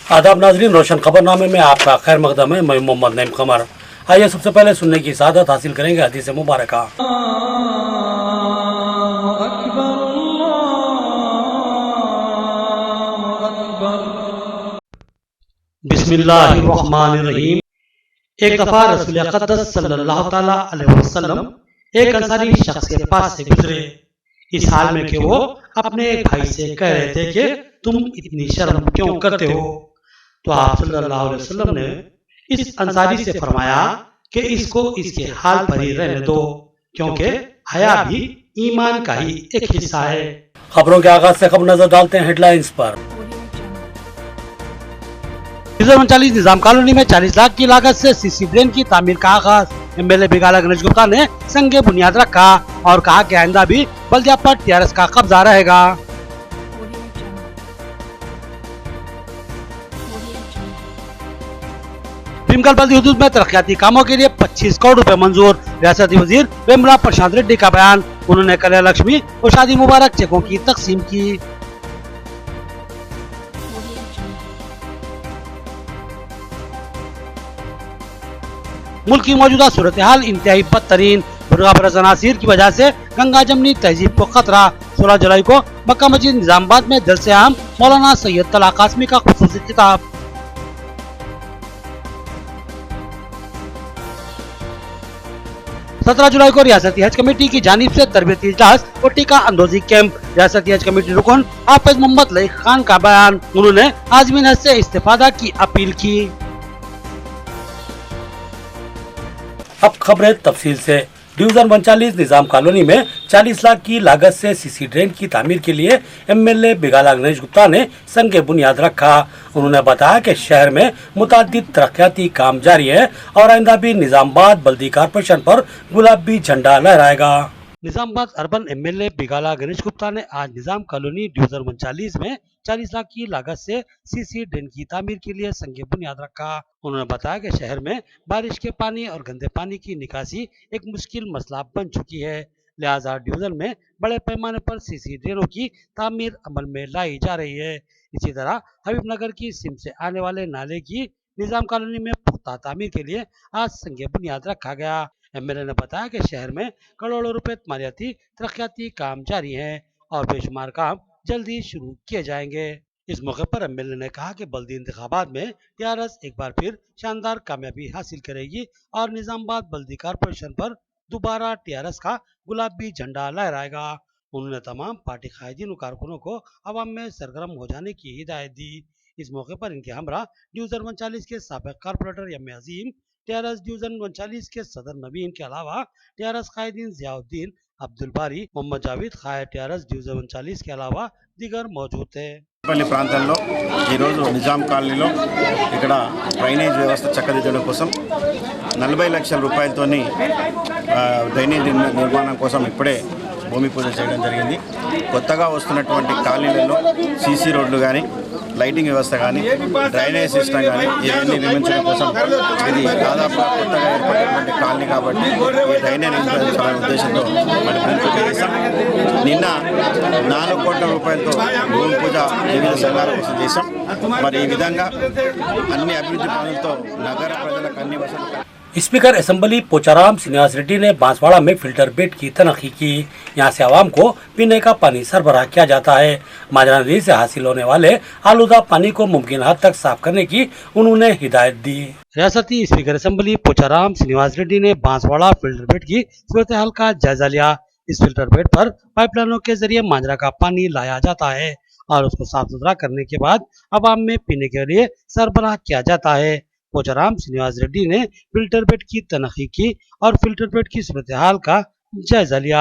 आदाब नाजरीन, रोशन खबरनामे में आपका खैर मकदम है। मैं मोहम्मद नईम कमर। आइए सबसे पहले सुनने की सआदत हासिल करेंगे हदीस मुबारका। बिस्मिल्लाहिर्रहमानिर्रहीम। एक दफा रसूल अक़दस सल्लल्लाहु ताला अलैहि वसल्लम एक अंसारी शख्स के पास से गुजरे, इस हाल में कि वो अपने एक भाई से कह रहे थे कि तुम इतनी शर्म क्यों करते हो। तो आप सल्लल्लाहु अलैहि वसल्लम ने इस अंसारी से फरमाया कि इसको इसके हाल पर ही रहने दो, क्योंकि हया भी ईमान का ही एक हिस्सा है। खबरों के आगाज से खबर नजर डालते हैं हेडलाइंस पर। 39 निजाम कॉलोनी में 40 लाख की लागत से सीसी ड्रेन की तामीर का आगाज। एमएलए बिगाला गणेश गुप्ता ने संगे बुनियाद रखा और कहा कि आइंदा भी बल्दिया पर टीआरएस का कब्जा रहेगा। भीमगल बल्दी हुदूद में तरक्याती कामों के लिए 25 करोड़ रुपए मंजूर। रियासती वजीर वेमुला प्रशांत रेड्डी का बयान। उन्होंने कल्याण लक्ष्मी और शादी मुबारक चेकों की तकसीम की। मुल्क की मौजूदा सूरत हाल इंतहाई बदतरीन। अनासीर की वजह से गंगा जमनी तहजीब को खतरा। 16 जुलाई को मक्का मस्जिद निजामाबाद में जलसे आम मौलाना सैयद तला कासमी का खुसूसी खिताब। सत्रह जुलाई को रियासती हज कमेटी की जानिब से तरबियती इजलास और टीका अंदोजी कैंप। रियासती हज कमेटी रुकन हाफिज मोहम्मद लईक खान का बयान। उन्होंने आज़मीन हज से इस्तेफादा की अपील की। अब खबरें तफसील से। डिवीजन 39 निजाम कॉलोनी में 40 लाख की लागत से सीसी ड्रेन की तामीर के लिए एमएलए बिगाला गणेश गुप्ता ने संगे बुनियाद रखा। उन्होंने बताया कि शहर में मुताद्दिद तरक्याती काम जारी है और आइंदा भी निजामाबाद बल्दी कारपोरेशन पर गुलाबी झंडा लहराएगा। निजामाबाद अर्बन एमएलए बिगाला गणेश गुप्ता ने आज निजाम कॉलोनी डिवीजन 39 में 40 लाख की लागत से सीसी ड्रेन की तामीर के लिए संगे बुनियाद रखा। उन्होंने बताया कि शहर में बारिश के पानी और गंदे पानी की निकासी एक मुश्किल मसला बन चुकी है, लिहाजा डिवीजन में बड़े पैमाने पर सीसी ड्रेनों की तामीर अमल में लाई जा रही है। इसी तरह हबीब नगर की सिम से आने वाले नाले की निजाम कॉलोनी में पुख्ता तामीर के लिए आज संगे बुनियाद रखा गया। एमएलए ने बताया कि शहर में करोड़ों रुपए मालियाती तरक्याती काम जारी हैं और बेशुमार काम जल्दी शुरू किए जाएंगे। इस मौके पर एमएलए ने कहा कि बल्दी इंतखाबात में टीआरएस एक बार फिर शानदार कामयाबी हासिल करेगी और निजामाबाद बल्दी कारपोरेशन पर दोबारा टीआरएस का गुलाबी झंडा लहराएगा। उन्होंने तमाम पार्टी कायदीन और कारकुनों को अवाम में सरगर्म हो जाने की हिदायत दी। इस मौके पर इनके हमरा डिवीजन 39 के साबिक कारपोरेटर एम अजीम, टीआरएस डिवीजन 39 के सदर नवीन के अलावा टीआरएस कायदीन जियाउद्दीन, अब्दुल बारी, मोहम्मद जावेद खाए टीआरएस डिवीजन 39 के अलावा दिगर मौजूद थे। పల్లి ప్రాంతంలో ఈరోజు నిజాం కాలనీలో ఇక్కడ డ్రైనేజ్ వ్యవస్థ చక్కదిద్దడం కోసం 40 లక్షల రూపాయలతోని డ్రైనేజ్ నిర్మాణం కోసం ఇప్పుడే భూమి పూజ చేయడం జరిగింది. కొత్తగా వస్తున్నటువంటి కాలనీలలో సీసీ రోడ్లు కానీ, లైటింగ్ వ్యవస్థ కానీ, డ్రైనేజ్ సిస్టమ్ కానీ ఇవన్నీ నిర్మించడం కోసం ఇది దాదాపుగా కొత్తగా ఏర్పడినటువంటి కాలనీ కాబట్టి ఈ డ్రైనేజ్ నిర్మించాలనే ఉద్దేశంతో మరి భూమి పూజ చేశాం. నిన్న 4 కోట్ల రూపాయలతో భూమి పూజ వివిధ సంఘాల కోసం చేశాం. మరి ఈ విధంగా అన్ని అభివృద్ధి పనులతో నగర ప్రజలకు అన్ని వసతులు। स्पीकर असेंबली पोचाराम श्रीनिवास रेड्डी ने बांसवाड़ा में फिल्टर बेड की तनखी की। यहाँ से आवाम को पीने का पानी सरबराह किया जाता है। माजरा नदी से हासिल होने वाले आलूदा पानी को मुमकिन हद तक साफ करने की उन्होंने हिदायत दी। रियासती स्पीकर असेंबली पोचाराम श्रीनिवास रेड्डी ने बांसवाड़ा फिल्टर बेड की सूरत हाल का जायजा लिया। इस फिल्टर बेड पर पाइपलाइनों के जरिए माजरा का पानी लाया जाता है और उसको साफ सुथरा करने के बाद आवाम में पीने के लिए सरबराह किया जाता है। पोचाराम श्रीनिवास रेड्डी ने फिल्टर बेड की तनखी की और फिल्टर बेड की सूरत हाल का जायजा लिया।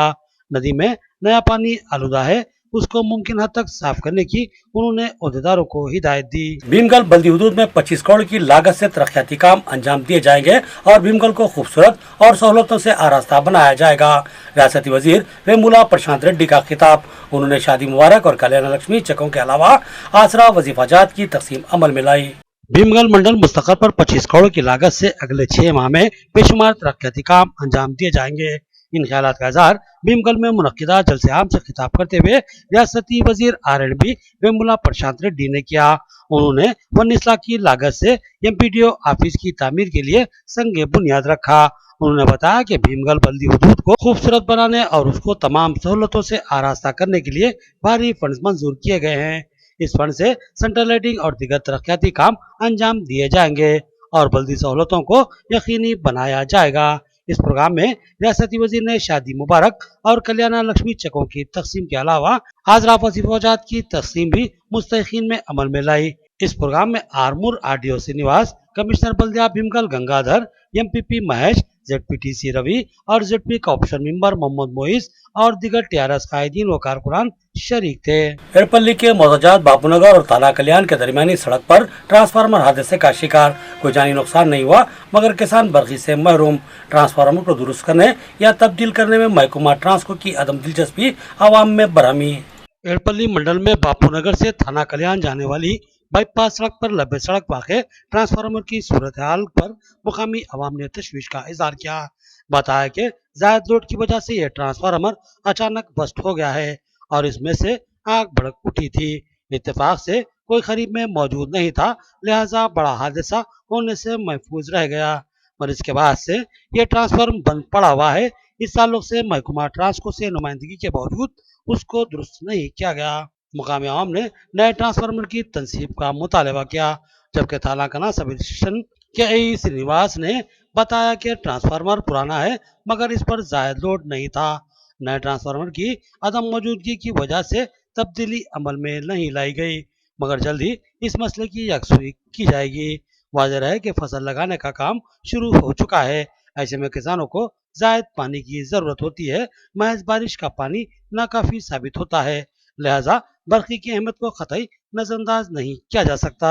नदी में नया पानी आलूदा है, उसको मुमकिन हद तक साफ करने की उन्होंने अहदेदारों को हिदायत दी। भीमगल बल्दी हुदूद में 25 करोड़ की लागत से तरक्याती काम अंजाम दिए जाएंगे और भीमगल को खूबसूरत और सहूलतों से आरास्ता बनाया जाएगा। रियासती वजीर वेमुला प्रशांत रेड्डी का खिताब। उन्होंने शादी मुबारक और कल्याण लक्ष्मी चेकों के अलावा आसरा वजीफाजात की तकसीम अमल में लाई। भीमगल मंडल मुस्तक़ल पर 25 करोड़ की लागत से अगले 6 माह में बेशुमार तरक्याती काम अंजाम दिए जाएंगे। इन ख्यालात का इजहार भीमगल में मुनक्किदा जलसे आम से खिताब करते हुए रियासती वजीर R&B वेमुला प्रशांत रेड्डी ने किया। उन्होंने 19 लाख की लागत से MPDO ऑफिस की तामीर के लिए संग बुनियाद रखा। उन्होंने बताया कि भीमगल बल्दी हुदूद को खूबसूरत बनाने और उसको तमाम सहूलतों से आरास्ता करने के लिए भारी फंड मंजूर किए गए हैं। इस फंड से सेंट्रल लाइटिंग और दीगर तरक्याती काम अंजाम दिए जाएंगे और बल्दी सहूलतों को यकीनी बनाया जाएगा। इस प्रोग्राम में रियासती वजीर ने शादी मुबारक और कल्याण लक्ष्मी चेकों की तकसीम के अलावा हाजरा वजीफाजात की तकसीम भी मुस्तहिकीन में अमल में लाई। इस प्रोग्राम में आरमूर RDO श्रीनिवास, कमिश्नर बल्दिया भीमगल गंगाधर, MPP महेश, ZPTC रवि और ZP corporation member Mohammed Moiz और दीगर TRS कायदीन व कारकुनान शरीक थे। एरपल्ली के मोजाजात बापूनगर और ताला कल्याण के दरमियानी सड़क पर ट्रांसफार्मर हादसे का शिकार, कोई जानी नुकसान नहीं हुआ मगर किसान बरगी से महरूम। ट्रांसफार्मर को दुरुस्त करने या तब्दील करने में महकमा ट्रांसको की अदम दिलचस्पी आवाम में बरहमी। एरपल्ली मंडल में बापूनगर से थाना कल्याण जाने वाली बाईपास सड़क पर लंबे सड़क वाक़े ट्रांसफार्मर की सूरत हाल पर मुकामी अवाम ने तशवीश का इजहार किया। बताया कि जायद लोड की वजह से यह ट्रांसफार्मर अचानक बस्ट हो गया है और इसमें से आग भड़क उठी थी। इत्तेफाक से कोई खरीब में मौजूद नहीं था, लिहाजा बड़ा हादसा होने से महफूज रह गया। और इसके बाद से यह ट्रांसफार्मर बंद पड़ा हुआ है। इस ताल्लुक से महकमा ट्रांसको से नुमाइंदगी के बावजूद उसको दुरुस्त नहीं किया गया। मुकामी आवाम ने नए ट्रांसफार्मर की तनसीब का मुतालबा किया, जबकि थानाकना सब स्टेशन के AE श्रीनिवास ने बताया कि ट्रांसफार्मर पुराना है मगर इस पर जायद लोड नहीं था। नए ट्रांसफार्मर की अदम मौजूदगी की वजह से तब्दीली अमल में नहीं लाई गई मगर जल्द ही इस मसले की यकसुई की जाएगी। वाज़ेह है कि फसल लगाने का काम शुरू हो चुका है। ऐसे में किसानों को जायद पानी की जरूरत होती है। महज बारिश का पानी नाकाफी साबित होता है, लिहाजा बरखी की अहमियत को कतई नजरअंदाज नहीं किया जा सकता।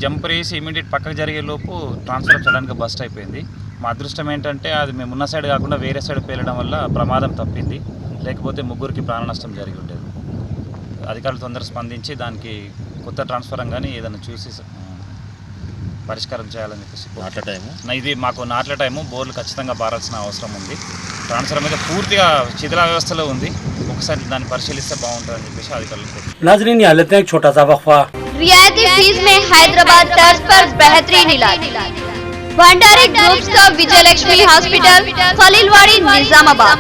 జంపర్ వేసి ఇమీడియట్ పక్కకు జరిగే లోపు ట్రాన్స్ఫర్ చేయడానికి బస్ట్ అయిపోయింది. మా అదృష్టం ఏంటంటే అది మేము ఉన్న సైడ్ కాకుండా వేరే సైడ్ పేలడం వల్ల ప్రమాదం తప్పింది, లేకపోతే ముగ్గురికి ప్రాణ నష్టం జరిగి ఉండేది. అధికారులు తొందరగా స్పందించి దానికి కొత్త ట్రాన్స్ఫర్ కానీ ఏదైనా చూసి పరిష్కారం చేయాలని చెప్పేసి. నాట్ల టైము ఇది మాకు నాట్ల టైము బోర్లు ఖచ్చితంగా బారాల్సిన అవసరం ఉంది. ట్రాన్స్ఫర్ మీద పూర్తిగా శిథిల వ్యవస్థలో ఉంది, ఒకసారి దాన్ని పరిశీలిస్తే బాగుంటుందని చెప్పేసి అధికారులు. नाज़रीन ये लेते हैं एक छोटा सा वक्फा। रियायती फीस में हैदराबाद तर्ज पर बेहतरीन इलाज। भंडारी ग्रुप्स का विजयलक्ष्मी हॉस्पिटल, खलीलवाड़ी, निजामाबाद।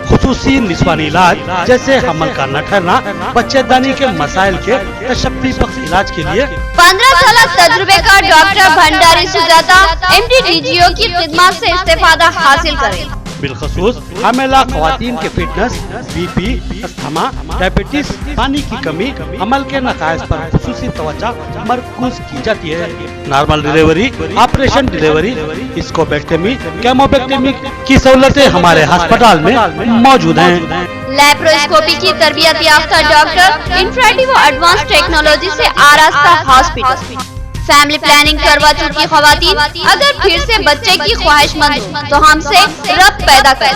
खुसूसी निस्वानी इलाज जैसे हमल का न ठहरना, बच्चेदानी के मसाइल के तशफ़्फ़ी बख्श इलाज के लिए 15 साल तजुर्बे का doctor Bhandari Sujata MD DGO की खिदमत से इस्तेफादा हासिल करें। बिलखसूस हमेला ख़वातीन के फिटनेस, BP, अस्थमा, डायबिटीज, पानी की कमी, अमल के नकायस पर खुसूसी तवज्जो मरकूज की जाती है। नॉर्मल डिलीवरी, ऑपरेशन डिलीवरी, स्कोपेक्टमी, केमोपेक्टमी की सहूलतें हमारे अस्पताल में मौजूद हैं। लैप्रोस्कोपी की तरबियत याफ्ता डॉक्टर, इंफ्रारेड व एडवांस टेक्नोलॉजी से आरास्ता हॉस्पिटल। फैमिली प्लानिंग करवा चुकी खवातीन अगर फिर से बच्चे की ख्वाहिशमंद हो तो हमसे रब्त पैदा करें।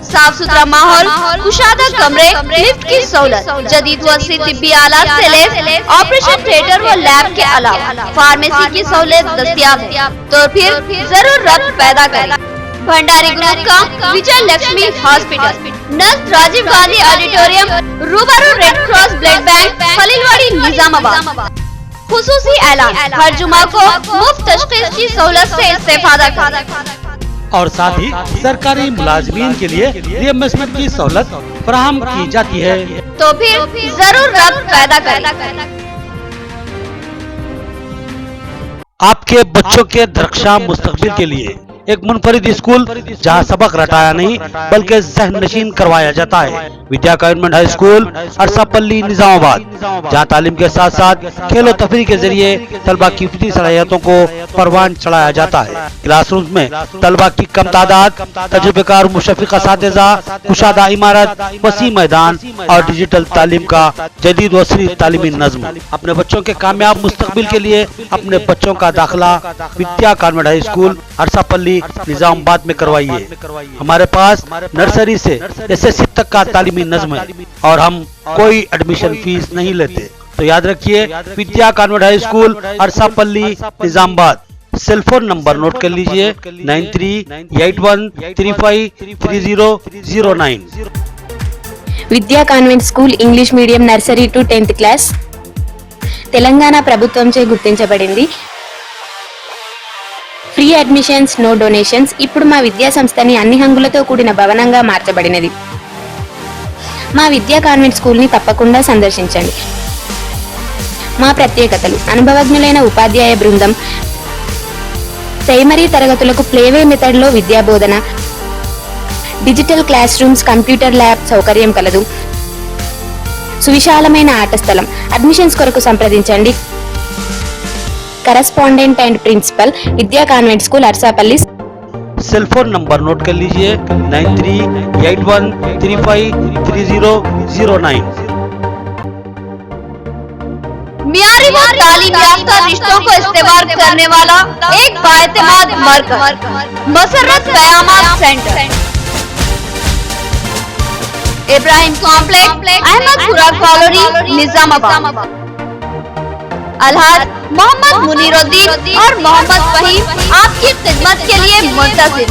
साफ सुथरा माहौल, कुशादा कमरे, लिफ्ट की सहूलत, जदीद व तिब्बी आलात से लैस ऑपरेशन थिएटर व लैब के अलावा फार्मेसी की सहूलत दस्तयाब है, तो फिर जरूर रब्त पैदा करें। भंडारी ग्रुप का विजय लक्ष्मी हॉस्पिटल, नज़दीक राजीव गांधी ऑडिटोरियम, रूबरू Red Cross blood bank, Khaleelwadi, Nizamabad. खुसूसी ऐलान, हर जुमा को मुफ्त तशखीस की सहूलत से इस्तेफादा करें और साथ ही सरकारी मुलाजमीन के लिए रिएम्बर्समेंट की सहूलत फराहम की जाती है, तो फिर जरूर रब्त पैदा करें। आपके बच्चों के दरख्शां मुस्तकबिल के लिए एक मुनफरिद स्कूल जहां सबक रटाया नहीं बल्कि ज़हन नशीन करवाया जाता है। विद्या government high school, Arsapalli, Nizamabad, जहां तालीम के साथ साथ खेलो तफरी के जरिए तलबा की फितरी सलाहियतों को परवान चढ़ाया जाता है। क्लासरूम में तलबा की कम तादाद, तजुर्बेकार मुशफ़िक़ असातिज़ा, कुशादा इमारत, वसी मैदान और डिजिटल तालीम का जदीद वसी तालीमी नज़्म। अपने बच्चों के कामयाब मुस्तकबिल के लिए अपने बच्चों का दाखिला विद्या government high school, Arsapalli, Nizamabad में करवाइए। हमारे पास नर्सरी से SSC तक का तालीमी नज़्म है और हम कोई एडमिशन फीस नहीं लेते। तो याद रखिए, Vidya convent high school, Arsapalli, Nizamabad, cell phone number note कर लीजिए 9381353009। Vidya convent school English medium nursery to 10th class Telangana ప్రభుత్వంచే గుర్తించబడింది. Free admissions, no donations. ఇప్పుడు మా విద్యా సంస్థని అన్ని హంగులతో కూడిన భవనంగా మార్చబడినది. మా విద్యా కాన్వెంట్ స్కూల్ని తప్పకుండా సందర్శించండి. మా ప్రత్యేకతలు: అనుభవజ్ఞులైన ఉపాధ్యాయ బృందం, ప్రైమరీ తరగతులకు ప్లేవే మెథడ్లో విద్యా బోధన, digital classrooms, computer lab సౌకర్యం కలదు. సువిశాలమైన ఆట స్థలం. అడ్మిషన్స్ కొరకు సంప్రదించండి. Correspondent and principal, Vidya convent school, Arsapalli. Cell phone number note कर लीजिए 9381353009। मियारी व तालीम याफ्ता रिश्तों को इस्तेमाल करने वाला एक बाएतमाद मरकज, मसरत क़यामत centre, Ibrahim complex, Ahmedpura colony, Nizamabad. Alhaj Mohammed Muneeruddin और मोहम्मद फहीम आपकी खिदमत के लिए मुंतज़िर।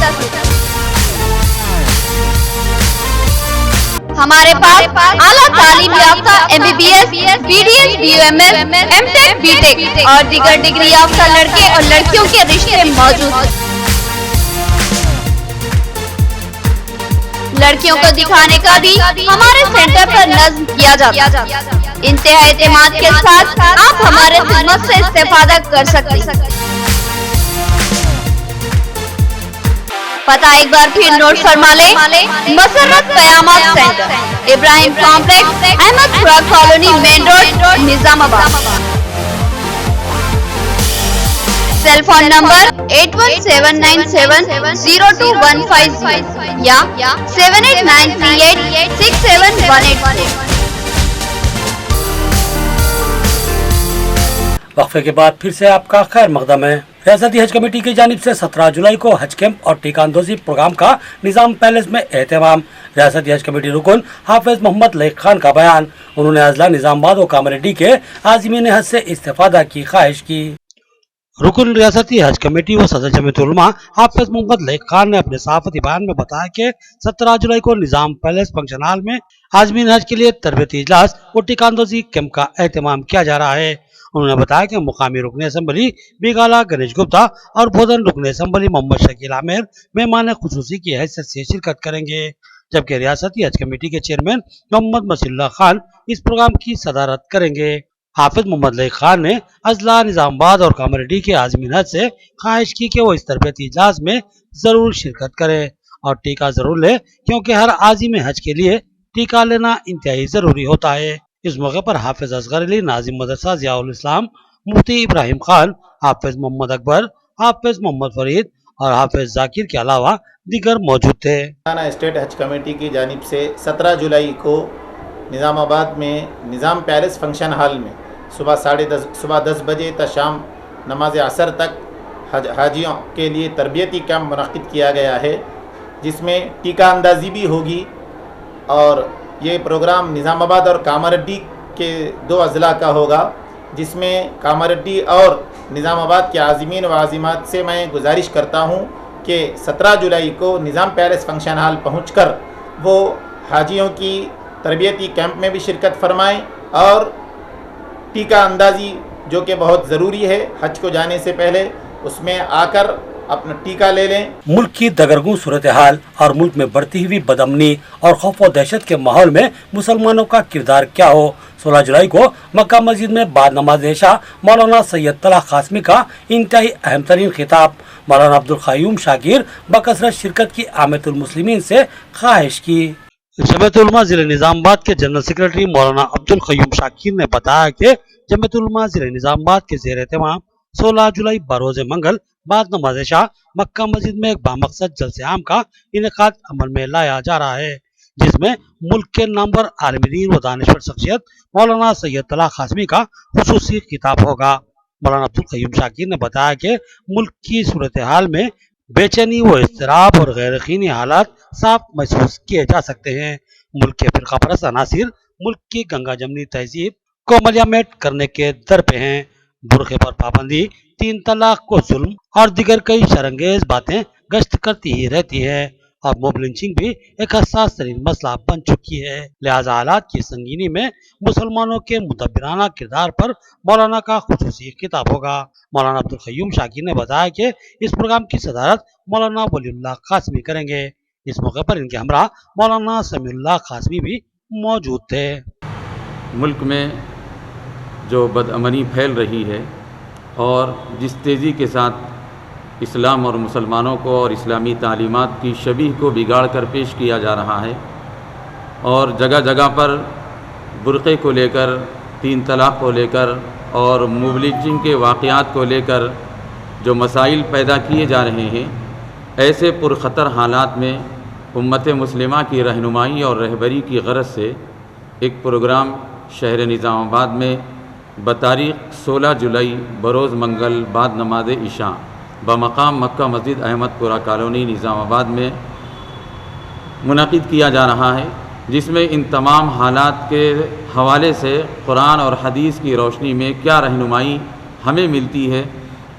हमारे पास आला तालीम याफ्ता MBBS, BDS, BUMS, MTech, BTech और दीगर डिग्री याफ्ता लड़के और लड़कियों के रिश्ते मौजूद हैं। लड़कियों को दिखाने का भी हमारे सेंटर पर नज़्म किया जाता है। इंतहा एतमाद के साथ आप हमारे खिदमत से इस्तेफादा कर सकते हैं। पता एक बार फिर नोट फरमा ले, मसरत क़यामत centre, Ibrahim complex, Ahmedpura colony, main road, Nizamabad. Cell phone number 8179702150 या 7893867181। वक्फे के बाद फिर से आपका खैर मकदम है। रियासती हज कमेटी की जानिब से 17 जुलाई को हज कैंप और टीका अंदोजी प्रोग्राम का निजाम पैलेस में एहतमाम। रियासती हज कमेटी रुकन हाफिज मोहम्मद लईक खान का बयान। उन्होंने अजला निजामाबाद और कामरेड्डी के आज़मीन हज से इस्तेफादा की ख्वाहिश की। रुकन रियासती हज कमेटी व सदर जमीयत उलमा हाफिज मोहम्मद लईक खान ने अपने सहाफती बयान में बताया कि 17 जुलाई को निजाम पैलेस फंक्शन हॉल में आज़मीन हज के लिए तरबियती इजलास और टीका अंदोजी कैंप का एहतमाम किया जा रहा है। उन्होंने बताया कि मुकामी रुकन असम्बली बिगाला गणेश गुप्ता और भोजन रुकन असम्बली मोहम्मद शकील आमिर मेहमान खुसूसी की हैसियत से शिरकत करेंगे, जबकि रियासती हज कमेटी के चेयरमैन मोहम्मद मसीहुल्लाह खान इस प्रोग्राम की सदारत करेंगे। हाफिज मोहम्मद लईक खान ने अजला निजामाबाद और कामरेड्डी के आज़मीन हज से ख्वाहिश की कि वो इस तरबियती इजलास में जरूर शिरकत करें और टीका जरूर ले, क्योंकि हर आज़िम हज के लिए टीका लेना इंतहाई जरूरी होता है। इस मौके पर हाफिज असगर अली, नाजिम मदरसा जियाउल इस्लाम, मुफ्ती इब्राहिम खान, हाफिज मोहम्मद अकबर, हाफिज मोहम्मद फरीद और हाफिज जाकिर के अलावा दीगर मौजूद थे। तेलंगाना स्टेट हज कमेटी की जानिब से 17 जुलाई को निज़ामाबाद में निज़ाम पैलेस फंक्शन हॉल में सुबह 10 बजे तक शाम नमाज असर तक हाजियों के लिए तरबियती कैंप मुनक़्क़िद किया गया है, जिसमें टीका अंदाजी भी होगी। और ये प्रोग्राम निज़ामाबाद और कामारेड्डी के 2 अज़ला का होगा, जिसमें कामारेड्डी और निज़ामाबाद के आज़मीन व आज़िमात से मैं गुजारिश करता हूँ कि 17 जुलाई को निज़ाम पैलेस फंक्शन हॉल पहुँचकर वो हाजियों की तरबियती कैंप में भी शिरकत फरमाएँ और टीका अंदाजी जो कि बहुत ज़रूरी है हज को जाने से पहले, उसमें आकर अपना टीका ले लें। मुल्क की दगरगू सूरत हाल और मुल्क में बढ़ती हुई बदअमनी और खौफ व दहशत के माहौल में मुसलमानों का किरदार क्या हो। 16 जुलाई को मक्का मस्जिद में बाद नमाज इशा मौलाना सैयद तला कासमी का इंतहाई अहम तरीन खिताब। मौलाना अब्दुल क़य्यूम शाकिर बकसरत शिरकत की आमतुल मुस्लिमीन से ख्वाहिश की। जमीयत उलमा ज़िले निज़ामाबाद के जनरल सेक्रेटरी मौलाना अब्दुल क़य्यूम शाकिर ने बताया कि जमीयत उलमा ज़िले निज़ामाबाद के ज़ेर एहतमाम 16 जुलाई बरोज़ मंगल बाद नमाज इशा मक्का मस्जिद में एक बामकसद जलसे आम का इनेकाद अमल में लाया जा रहा है, जिसमें मुल्क के नामवर आलिम दीन व दानिशवर शख्सियत मौलाना सैयद तला कासमी का खुसूसी खिताब होगा। मौलाना अब्दुल क़य्यूम शाकिर ने बताया कि मुल्क की सूरत हाल में बेचैनी व इज़्तिराब और गैर यकीनी हालात साफ महसूस किए जा सकते हैं। मुल्क के फिरका परस्त अनासिर मुल्क की गंगा जमनी तहजीब को मलियामेट करने के दर पे हैं। बुरखे पर पाबंदी, तीन तलाक को जुल्म और दीगर कई शर्मंगेज बातें गश्त करती ही रहती है और मॉब लिंचिंग भी एक हसास तरीन मसला बन चुकी है। लिहाजा हालात की संगीनी में मुसलमानों के मुतब्बिराना किरदार पर मौलाना का खुसूसी खिताब होगा। मौलाना अब्दुल क़य्यूम शाकिर ने बताया कि इस प्रोग्राम की सदारत मौलाना वलीउल्लाह कासमी करेंगे। इस मौके पर इनके हमरा मौलाना समीउल्लाह कासमी भी मौजूद थे। मुल्क में जो बदअमनी फैल रही है और जिस तेज़ी के साथ इस्लाम और मुसलमानों को और इस्लामी तालीमात की शबीह को बिगाड़ कर पेश किया जा रहा है और जगह जगह पर बुर्क़े को लेकर, तीन तलाक़ को लेकर और मॉब लिंचिंग के वाक़यात को लेकर जो मसाइल पैदा किए जा रहे हैं, ऐसे पुरख़तर हालात में उम्मत मुस्लिमा की रहनुमाई और रहबरी की गरज से एक प्रोग्राम शहर निज़ामाबाद में बतारीख़ 16 जुलाई बरोज़ मंगल बाद नमाज इशा बमकाम मक्का मस्जिद अहमदपुरा कॉलोनी निज़ामाबाद में मुनक़िद किया जा रहा है, जिसमें इन तमाम हालात के हवाले से कुरान और हदीस की रोशनी में क्या रहनुमाई हमें मिलती है,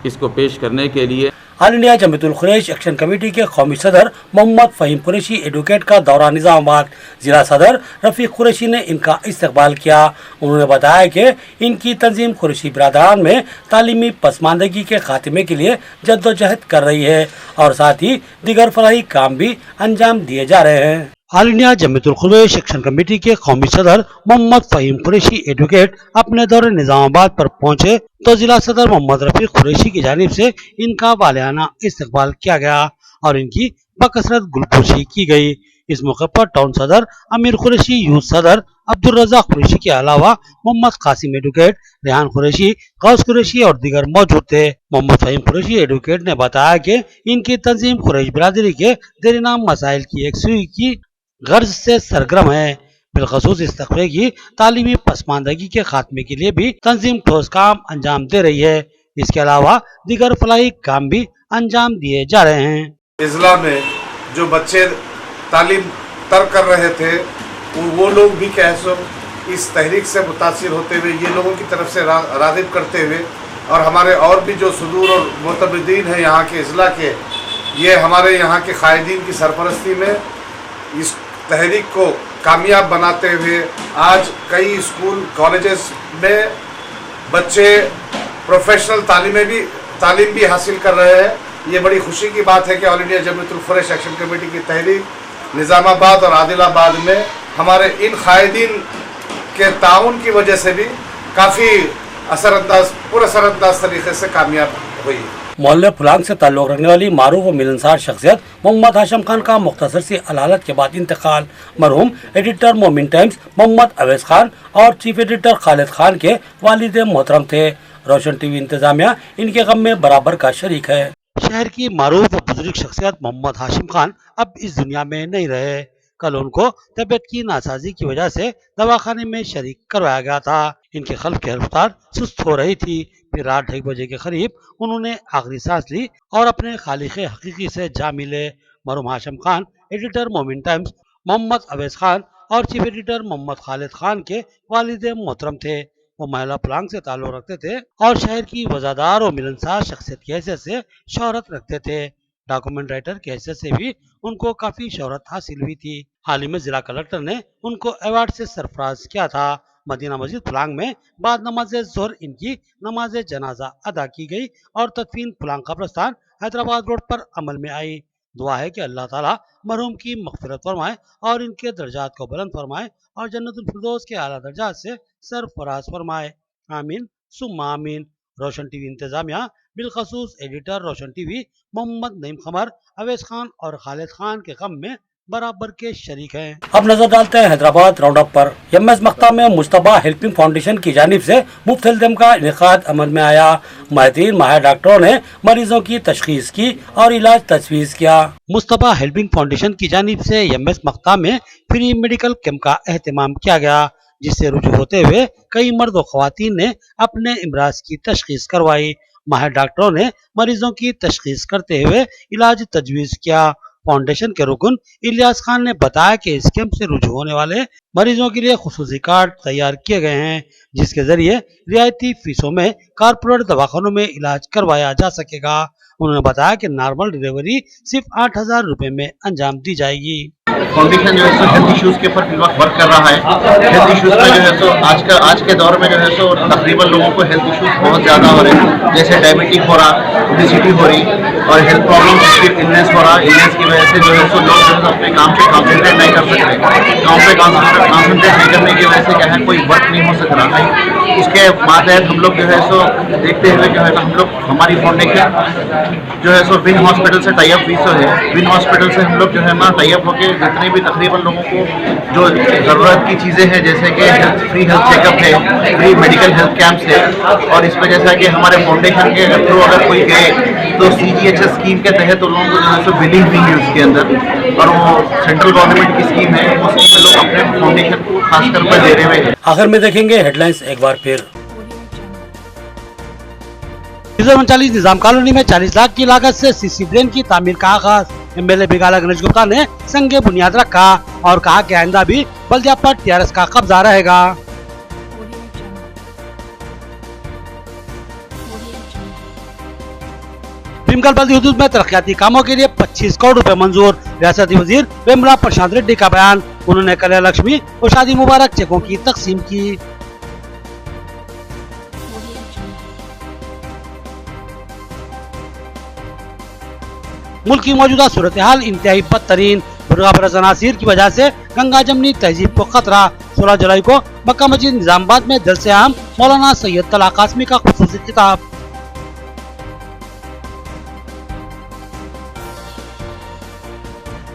इसको पेश करने के लिए all India Jamiatul Quraish action committee के कौमी सदर मोहम्मद फ़हीम कुरैशी एडवोकेट का दौरा निज़ामाबाद। जिला सदर रफ़ीक कुरैशी ने इनका इस्तकबाल किया। उन्होंने बताया कि इनकी तंजीम कुरैशी बिरादरान में तालीमी पसमानदगी के खात्मे के लिए जद्दोजहद कर रही है और साथ ही दीगर फलाही काम भी अंजाम दिए जा रहे हैं। All India Jamiatul Quraish action committee के कौमी सदर मोहम्मद फ़हीम कुरैशी एडवोकेट अपने दौरे निज़ामाबाद पर पहुंचे तो जिला सदर मोहम्मद रफ़ीक कुरैशी की जानिब से इनका वालियाना इस्तकबाल किया गया और इनकी बकसरत गुलपोशी की गई। इस मौके पर टाउन सदर अमीर कुरैशी, यूथ सदर अब्दुल रज़ाक कुरैशी के अलावा मोहम्मद कासिम एडवोकेट, रेहान कुरैशी, गौस कुरैशी और दीगर मौजूद थे। मोहम्मद फ़हीम कुरैशी एडवोकेट ने बताया कि इनकी तंजीम कुरैश बिरादरी के देरीनाम मसाइल की यकसुई की गर्ज से सरगर्म है। बिलखसूस इस तबके की तालीमी पसमानदगी के खात्मे के लिए भी तंजीम ठोस काम अंजाम दे रही है। इसके अलावा दीगर फलाही काम भी अंजाम दिए जा रहे हैं। इज़्ला में जो बच्चे तालीम तर्क कर रहे थे वो लोग भी कैसे इस तहरीक से मुतासिर होते हुए ये लोगों की तरफ से राग़िब करते हुए और हमारे और भी जो सुदूर और मुतबद्दीन हैं यहाँ के इज़्ला के, ये हमारे यहाँ के कायदीन की सरपरस्ती में इस तहरीक को कामयाब बनाते हुए आज कई स्कूल कॉलेजेस में बच्चे प्रोफेशनल तालीम भी हासिल कर रहे हैं। ये बड़ी खुशी की बात है कि all India Jamiatul Quraish action committee की तहरीक निज़ामाबाद और आदिलाबाद में हमारे इन कायदीन के ताउन की वजह से भी काफ़ी पुरअसरअंदाज तरीके से कामयाब हुई। मोहल्ले फुलांग से ताल्लुक़ रखने वाली मारूफ और मिलनसार शख्सियत मोहम्मद हाशिम खान का मुख्तसर सी अदालत के बाद इंतकाल। मरहूम एडिटर मोमिन टाइम्स मोहम्मद अवैस खान और चीफ एडिटर खालिद खान के वालिद मोहतरम थे। रोशन टीवी इंतजामिया इनके गम में बराबर का शरीक है। शहर की मारूफ और बुजुर्ग शख्सियत मोहम्मद हाशिम खान अब इस दुनिया में नहीं रहे। कल उनको तबीयत की नासाजी की वजह से दवाखाने में शरीक करवाया गया था। इनके क़ल्ब की रफ्तार सुस्त हो रही थी। फिर रात 2:30 बजे के करीब उन्होंने आखिरी सांस ली और अपने खालिक हकीकी से जा मिले। मरहूम हाशिम खान एडिटर मोमिन टाइम्स मोहम्मद अवैस खान और चीफ एडिटर मोहम्मद खालिद खान के वालिद मोहतरम थे। वो महिला फलांग से ताल्लुक़ रखते थे और शहर की वज़ादार और मिलनसार शख्सियत की हैसियत से शोहरत रखते थे। डॉक्यूमेंट राइटर की हैसियत से भी उनको काफ़ी शोहरत हासिल हुई थी। हाल ही में जिला कलेक्टर ने उनको अवार्ड से सरफराज किया था। मदीना मस्जिद फलांग में बाद नमाज ज़ोहर इनकी नमाज जनाजा अदा की गई और तदफीन फलांग कब्रिस्तान हैदराबाद रोड पर अमल में आई। दुआ है कि अल्लाह ताला मरहूम की मग़फ़िरत फरमाए और इनके दर्जात को बुलंद फरमाए और जन्नतुल फिरदौस के आला दर्जात से सरफराज फरमाए। आमीन सुम्मा आमीन। रोशन टीवी इंतजामिया बिलखसूस एडिटर रोशन टीवी मोहम्मद नईम खमर, अवैस खान और खालिद खान के गम में बराबर के शरीक हैं। अब नजर डालते हैं हैदराबाद राउंड अप पर। एमएस मक्ता में मुश्तबा हेल्पिंग फाउंडेशन की जानिब से मुफ्त हेल्थ कैंप का इनेकाद अमल में आया। माहिर डॉक्टरों ने मरीजों की तशखीस की और इलाज तजवीज़ किया। मुश्तबा हेल्पिंग फाउंडेशन की जानिब से एमएस मक्ता में फ्री मेडिकल कैंप का एहतमाम किया गया, जिससे रुजू होते हुए कई मर्द और ख्वातीन ने अपने इमराज की तशखीस करवाई। माहिर डॉक्टरों ने मरीजों की तशखीस करते हुए इलाज तजवीज़ किया। फाउंडेशन के रुकन इलियास खान ने बताया कि इस कैंप से रुजू होने वाले मरीजों के लिए खुसूसी कार्ड तैयार किए गए हैं, जिसके जरिए रियायती फीसों में कारपोरेट दवाखानों में इलाज करवाया जा सकेगा। उन्होंने बताया कि नॉर्मल डिलीवरी सिर्फ 8,000 रुपए में अंजाम दी जाएगी। फाउंडेशन जो है सो हेल्थ इश्यूज के ऊपर वर्क कर रहा है। हेल्थ इश्यूज में जो है सो आज के दौर में जो है सो तकरीबन लोगों को हेल्थ इश्यूज बहुत ज़्यादा हो रहे हैं, जैसे डायबिटिक हो रहा, ओबेसिटी हो रही और हेल्थ प्रॉब्लम इलनेस हो रहा। इलनेस की वजह से जो है सो लोग जो है अपने काम पे कॉन्सेंट्रेट नहीं कर सकते। काम पे कॉन्सेंट्रेट नहीं करने की वजह से क्या है, कोई वर्क नहीं हो सक रहा है। उसके मातहत हम लोग जो है सो देखते हुए जो है हम लोग हमारी फाउंडेशन जो है सो विन हॉस्पिटल से टाई अप है। विन हॉस्पिटल से हम लोग जो है ना टाई अप होकर जितने भी तकरीबन लोगों को जो ज़रूरत की चीज़ें हैं, जैसे कि फ्री हेल्थ चेकअप है, फ्री मेडिकल हेल्थ कैंप्स है, और इस पर जैसा कि हमारे फाउंडेशन के थ्रू अगर कोई गए तो CGHS स्कीम के तहत उन लोगों को जो है सो बिलिंग हुई है उसके अंदर, और वो सेंट्रल गवर्नमेंट की स्कीम है, वो स्कीम में लोग अपने फाउंडेशन को खासकर पर दे रहे हुए हैं। आखिर में देखेंगे हेडलाइंस एक बार फिर। 39 निजाम कॉलोनी में 40 लाख की लागत से सीसी ड्रेन की तामीर का आगाज। MLA बिगाला गणेश गुप्ता ने संगे बुनियाद रखा और कहा कि आइंदा भी बल्दिया पर TRS का कब्जा रहेगा। भीमगढ़ बल्दी हुदूद में तरक्याती कामों के लिए 25 करोड़ रुपए मंजूर। रियासती वजीर वेमला प्रशांत रेड्डी का बयान। उन्होंने कल्याण लक्ष्मी और शादी मुबारक चेकों की तकसीम की। मुल्क की मौजूदा सूरत हाल इंतहाई बदतरीन। बुरगा अनासीर की वजह से गंगा जमनी तहजीब को खतरा। 16 जुलाई को मक्का मस्जिद निजामाबाद में जलसे आम मौलाना सैयद तला कासमी का खुसूसी खिताब।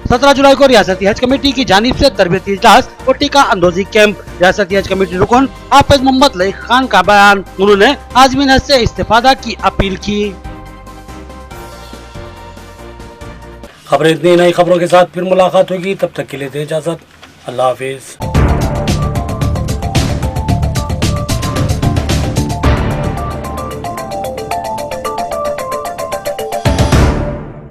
17 जुलाई को रियासती हज कमेटी की जानिब से तरबियती इजलास और टीका अंदोजी कैंप। रियासती हज कमेटी रुकन हाफिज मोहम्मद लईक खान का बयान। उन्होंने आज़मीन हज से इस्तेफादा की अपील की। खबरें इतनी, नई खबरों के साथ फिर मुलाकात होगी, तब तक के लिए दे इजाजत। अल्लाह हाफिज।